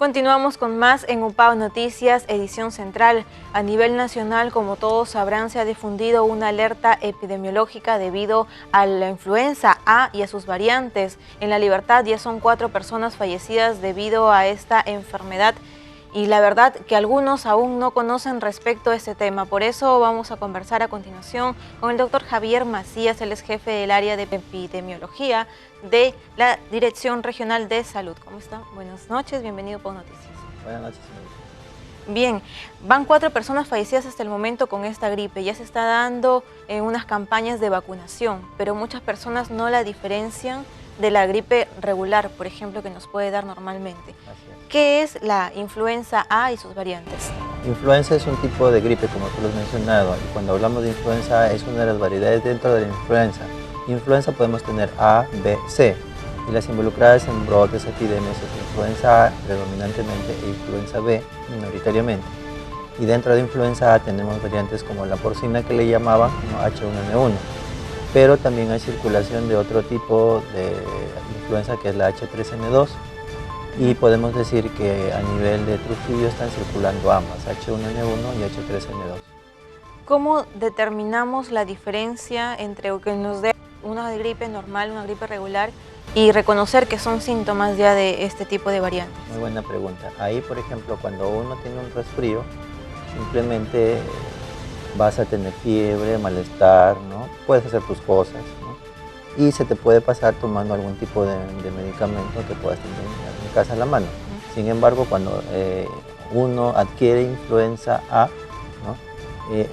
Continuamos con más en UPAO Noticias, edición central. A nivel nacional, como todos sabrán, se ha difundido una alerta epidemiológica debido a la influenza A y a sus variantes. En La Libertad ya son 4 personas fallecidas debido a esta enfermedad. Y la verdad que algunos aún no conocen respecto a este tema. Por eso vamos a conversar a continuación con el doctor Javier Macías, él es jefe del área de epidemiología de la Dirección Regional de Salud. ¿Cómo está? Buenas noches, bienvenido a UPAO Noticias. Buenas noches, señorita. Bien, van 4 personas fallecidas hasta el momento con esta gripe. Ya se está dando unas campañas de vacunación, pero muchas personas no la diferencian de la gripe regular, por ejemplo, que nos puede dar normalmente. Así es. ¿Qué es la influenza A y sus variantes? Influenza es un tipo de gripe, como tú lo has mencionado, y cuando hablamos de influenza A es una de las variedades dentro de la influenza. Influenza podemos tener A, B, C, y las involucradas en brotes, epidemias es influenza A predominantemente e influenza B minoritariamente. Y dentro de influenza A tenemos variantes como la porcina que le llamaban, ¿no? H1N1, pero también hay circulación de otro tipo de influenza que es la H3N2. Y podemos decir que a nivel de Trujillo están circulando ambas, H1N1 y H3N2. ¿Cómo determinamos la diferencia entre que nos dé una gripe normal, una gripe regular, y reconocer que son síntomas ya de este tipo de variantes? Muy buena pregunta. Ahí, por ejemplo, cuando uno tiene un resfrío, simplemente vas a tener fiebre, malestar, ¿no? Puedes hacer tus cosas, ¿no? Y se te puede pasar tomando algún tipo de medicamento que puedas tener en casa a la mano. Sin embargo, cuando uno adquiere influenza A, ¿no?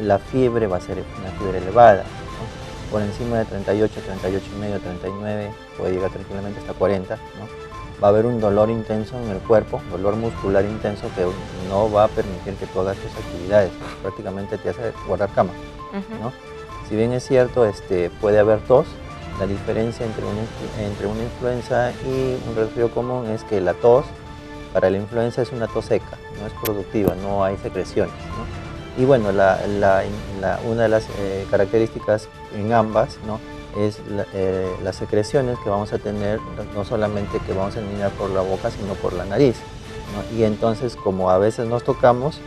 La fiebre va a ser una fiebre elevada, ¿no? Por encima de 38, 38,5, 39, puede llegar tranquilamente hasta 40, ¿no? Va a haber un dolor intenso en el cuerpo, dolor muscular intenso que no va a permitir que tú hagas tus actividades, prácticamente te hace guardar cama, ¿no? Si bien es cierto, puede haber tos. La diferencia entre una influenza y un resfrío común es que la tos, para la influenza es una tos seca, no es productiva, no hay secreciones, ¿no? Y bueno, una de las características en ambas, ¿no? Es las secreciones que vamos a tener, no solamente que vamos a eliminar por la boca, sino por la nariz, ¿no? Y entonces, como a veces nos tocamos,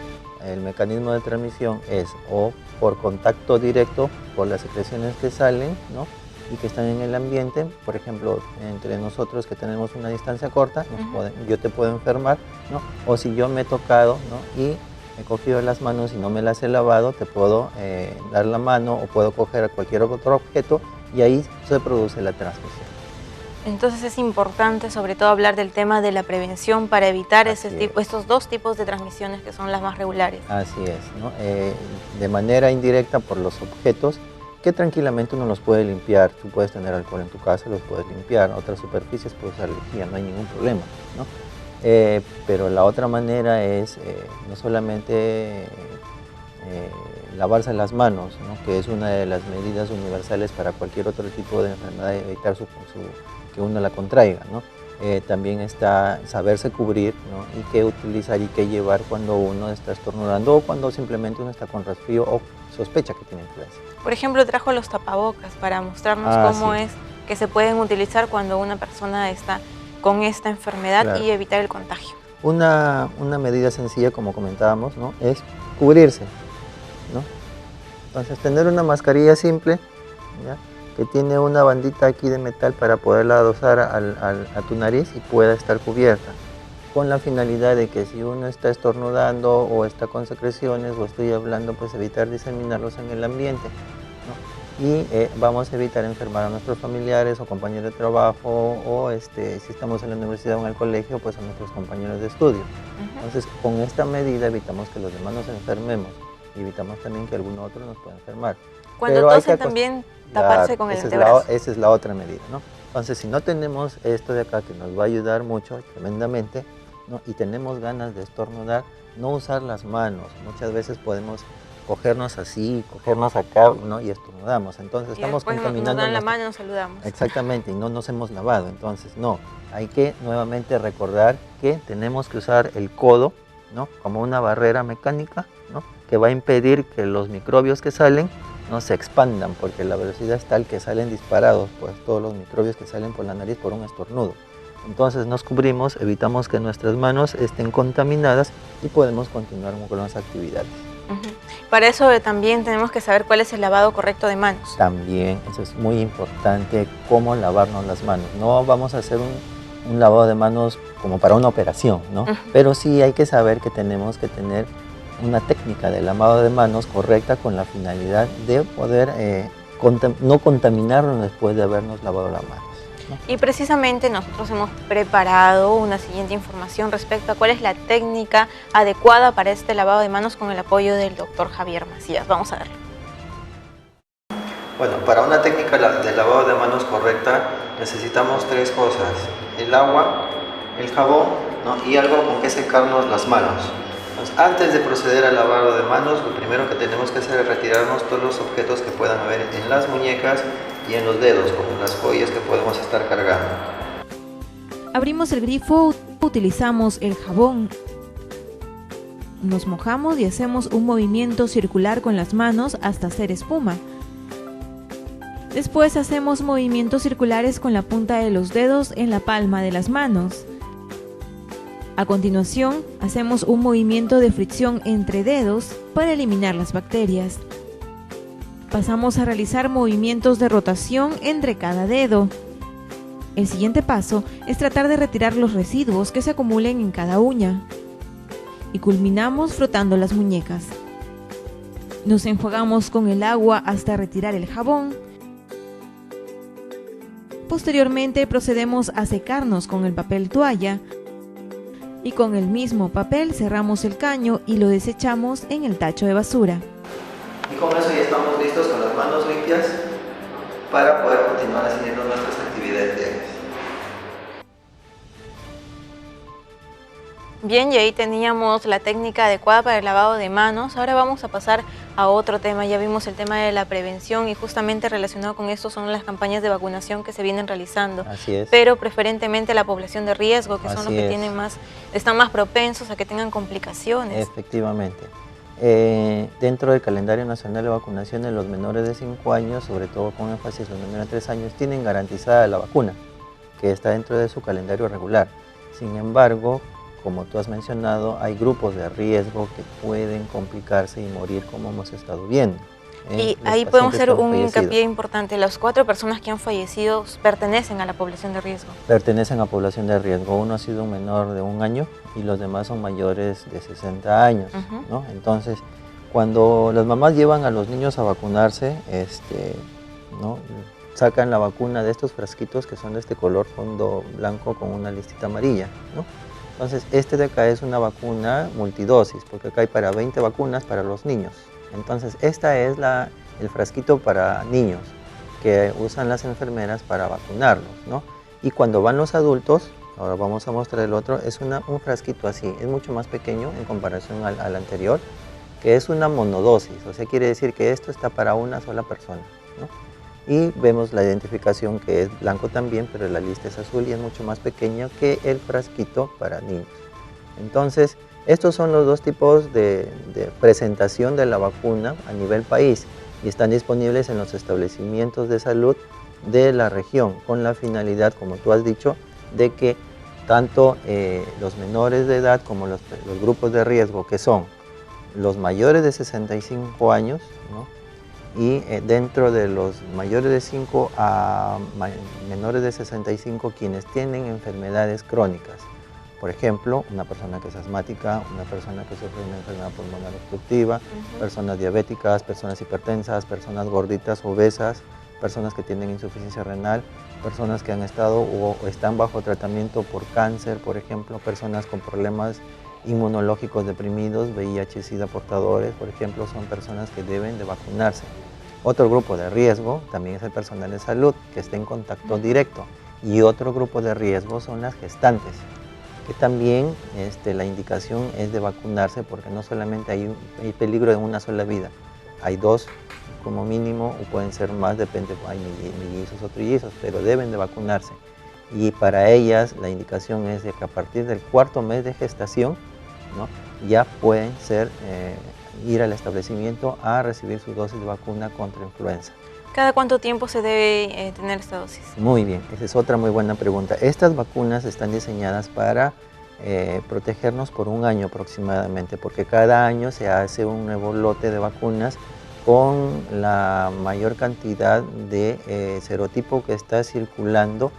el mecanismo de transmisión es o por contacto directo, por las secreciones que salen, ¿no? Y que están en el ambiente, por ejemplo, entre nosotros que tenemos una distancia corta, yo te puedo enfermar, ¿no? O si yo me he tocado, ¿no? Y he cogido las manos y no me las he lavado, te puedo dar la mano o puedo coger cualquier otro objeto y ahí se produce la transmisión. Entonces es importante sobre todo hablar del tema de la prevención para evitar estos 2 tipos de transmisiones que son las más regulares. Así es, ¿no? De manera indirecta por los objetos, que tranquilamente uno los puede limpiar. Tú puedes tener alcohol en tu casa, los puedes limpiar. Otras superficies puedes usar lejía, no hay ningún problema, ¿no? Pero la otra manera es no solamente lavarse las manos, ¿no? Que es una de las medidas universales para cualquier otro tipo de enfermedad, evitar que uno la contraiga, ¿no? También está saberse cubrir, ¿no? Y qué utilizar y qué llevar cuando uno está estornudando o cuando simplemente uno está con resfrío o sospecha que tiene influenza. Por ejemplo, trajo los tapabocas para mostrarnos cómo es que se pueden utilizar cuando una persona está con esta enfermedad y evitar el contagio. Una medida sencilla, como comentábamos, ¿no? Es cubrirse, ¿no? Entonces, tener una mascarilla simple, ¿ya? Que tiene una bandita aquí de metal para poderla adosar a tu nariz y pueda estar cubierta, con la finalidad de que si uno está estornudando o está con secreciones o estoy hablando, pues evitar diseminarlos en el ambiente, ¿no? Y vamos a evitar enfermar a nuestros familiares o compañeros de trabajo o si estamos en la universidad o en el colegio, pues a nuestros compañeros de estudio. Entonces, con esta medida evitamos que los demás nos enfermemos y evitamos también que alguno otro nos pueda enfermar. Cuando tosen también taparse con el antebrazo. Esa es la otra medida, ¿no? Entonces, si no tenemos esto de acá que nos va a ayudar mucho, tremendamente, ¿no? Y tenemos ganas de estornudar, no usar las manos. Muchas veces podemos cogernos así, cogernos acá, ¿no? Y estornudamos. Entonces estamos contaminando. Nos dan la mano y nos saludamos. Exactamente, y no nos hemos lavado. Entonces, no. Hay que nuevamente recordar que tenemos que usar el codo, ¿no? Como una barrera mecánica, ¿no? Que va a impedir que los microbios que salen no se expandan, porque la velocidad es tal que salen disparados, pues todos los microbios que salen por la nariz por un estornudo. Entonces nos cubrimos, evitamos que nuestras manos estén contaminadas y podemos continuar con las actividades. Para eso también tenemos que saber cuál es el lavado correcto de manos. También, eso es muy importante, cómo lavarnos las manos. No vamos a hacer un lavado de manos como para una operación, ¿no? Pero sí hay que saber que tenemos que tener una técnica de lavado de manos correcta con la finalidad de poder no contaminarnos después de habernos lavado las manos, ¿no? Y precisamente nosotros hemos preparado una siguiente información respecto a cuál es la técnica adecuada para este lavado de manos con el apoyo del doctor Javier Macías. Vamos a verlo. Bueno, para una técnica de lavado de manos correcta necesitamos tres cosas: el agua, el jabón, ¿no? Y algo con que secarnos las manos. Entonces, antes de proceder al lavado de manos, lo primero que tenemos que hacer es retirarnos todos los objetos que puedan haber en las muñecas y en los dedos, como las joyas que podemos estar cargando. Abrimos el grifo, utilizamos el jabón, nos mojamos y hacemos un movimiento circular con las manos hasta hacer espuma. Después hacemos movimientos circulares con la punta de los dedos en la palma de las manos. A continuación, hacemos un movimiento de fricción entre dedos para eliminar las bacterias. Pasamos a realizar movimientos de rotación entre cada dedo. El siguiente paso es tratar de retirar los residuos que se acumulen en cada uña. Y culminamos frotando las muñecas. Nos enjuagamos con el agua hasta retirar el jabón. Posteriormente procedemos a secarnos con el papel toalla y con el mismo papel cerramos el caño y lo desechamos en el tacho de basura. Y con eso ya estamos listos con las manos limpias para poder continuar haciendo nuestras actividades diarias. Bien, y ahí teníamos la técnica adecuada para el lavado de manos. Ahora vamos a pasar a otro tema. Ya vimos el tema de la prevención y justamente relacionado con esto son las campañas de vacunación que se vienen realizando. Así es. Pero preferentemente la población de riesgo, que son los que Así tienen están más propensos a que tengan complicaciones. Efectivamente. Dentro del calendario nacional de vacunaciones, los menores de 5 años, sobre todo con énfasis los menores de 3 años, tienen garantizada la vacuna, que está dentro de su calendario regular. Sin embargo, como tú has mencionado, hay grupos de riesgo que pueden complicarse y morir, como hemos estado viendo. Y ahí podemos hacer un hincapié importante. Las 4 personas que han fallecido pertenecen a la población de riesgo. Pertenecen a población de riesgo. Uno ha sido un menor de 1 año y los demás son mayores de 60 años, ¿no? Entonces, cuando las mamás llevan a los niños a vacunarse, ¿no? Sacan la vacuna de estos frasquitos que son de este color fondo blanco con una listita amarilla, ¿no? Entonces, este de acá es una vacuna multidosis, porque acá hay para 20 vacunas para los niños. Entonces, esta es el frasquito para niños que usan las enfermeras para vacunarlos, ¿no? Y cuando van los adultos, ahora vamos a mostrar el otro, es un frasquito así, es mucho más pequeño en comparación al anterior, que es una monodosis, o sea, quiere decir que esto está para una sola persona, ¿no? Y vemos la identificación que es blanco también, pero la lista es azul y es mucho más pequeña que el frasquito para niños. Entonces, estos son los dos tipos de presentación de la vacuna a nivel país y están disponibles en los establecimientos de salud de la región, con la finalidad, como tú has dicho, de que tanto los menores de edad como los grupos de riesgo, que son los mayores de 65 años, ¿no? Y dentro de los mayores de 5 a menores de 65, quienes tienen enfermedades crónicas. Por ejemplo, una persona que es asmática, una persona que sufre una enfermedad pulmonar obstructiva, personas diabéticas, personas hipertensas, personas gorditas, obesas, personas que tienen insuficiencia renal, personas que han estado o están bajo tratamiento por cáncer, por ejemplo, personas con problemas inmunológicos deprimidos, VIH, SIDA portadores, por ejemplo, son personas que deben de vacunarse. Otro grupo de riesgo también es el personal de salud que está en contacto directo, y otro grupo de riesgo son las gestantes, que también la indicación es de vacunarse porque no solamente hay peligro de una sola vida, hay 2 como mínimo o pueden ser más, depende, hay mellizos o trillizos, pero deben de vacunarse. Y para ellas la indicación es de que a partir del 4.º mes de gestación, ¿no? Ya pueden ir al establecimiento a recibir su dosis de vacuna contra influenza. ¿Cada cuánto tiempo se debe tener esta dosis? Muy bien, esa es otra muy buena pregunta. Estas vacunas están diseñadas para protegernos por un año aproximadamente, porque cada año se hace un nuevo lote de vacunas con la mayor cantidad de serotipo que está circulando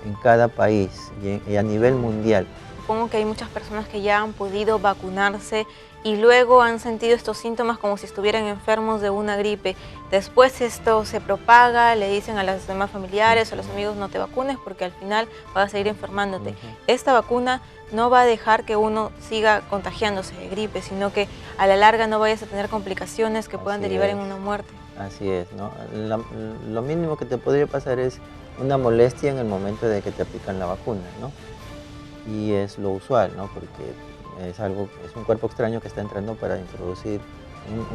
en cada país y a nivel mundial. Supongo que hay muchas personas que ya han podido vacunarse y luego han sentido estos síntomas como si estuvieran enfermos de una gripe. Después esto se propaga, le dicen a los demás familiares o a los amigos no te vacunes porque al final vas a seguir enfermándote. Esta vacuna no va a dejar que uno siga contagiándose de gripe, sino que a la larga no vayas a tener complicaciones que puedan derivar en una muerte. Así es, ¿no? Lo mínimo que te podría pasar es una molestia en el momento de que te aplican la vacuna, ¿no? Y es lo usual, ¿no? Porque es un cuerpo extraño que está entrando para introducir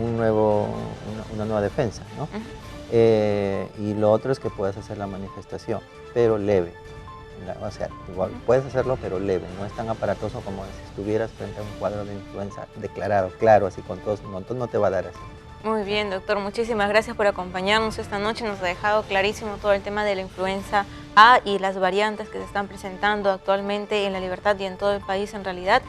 una nueva defensa, ¿no? Y lo otro es que puedes hacer la manifestación, pero leve. O sea, igual puedes hacerlo, pero leve. No es tan aparatoso como si estuvieras frente a un cuadro de influenza declarado, claro, así con tos. No te va a dar así. Muy bien, doctor. Muchísimas gracias por acompañarnos esta noche. Nos ha dejado clarísimo todo el tema de la influenza A y las variantes que se están presentando actualmente en La Libertad y en todo el país en realidad.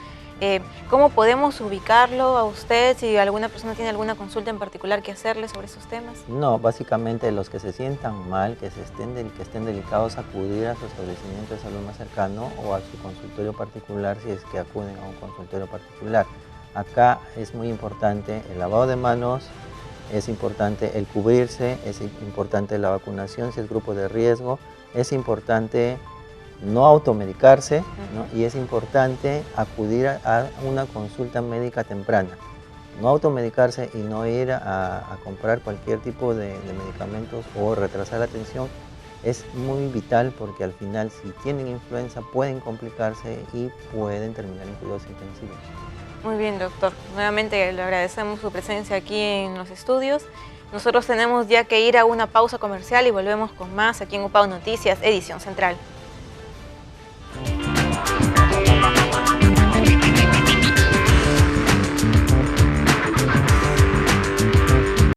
¿Cómo podemos ubicarlo a usted? Si alguna persona tiene alguna consulta en particular que hacerle sobre esos temas. No, básicamente los que se sientan mal, que estén delicados, acudir a su establecimiento de salud más cercano o a su consultorio particular si es que acuden a un consultorio particular. Acá es muy importante el lavado de manos, es importante el cubrirse, es importante la vacunación si es grupo de riesgo, es importante no automedicarse, ¿no? Y es importante acudir a una consulta médica temprana. No automedicarse y no ir a comprar cualquier tipo de medicamentos o retrasar la atención es muy vital porque al final si tienen influenza pueden complicarse y pueden terminar en cuidados intensivos. Muy bien, doctor. Nuevamente le agradecemos su presencia aquí en los estudios. Nosotros tenemos ya que ir a una pausa comercial y volvemos con más aquí en UPAO Noticias, edición central.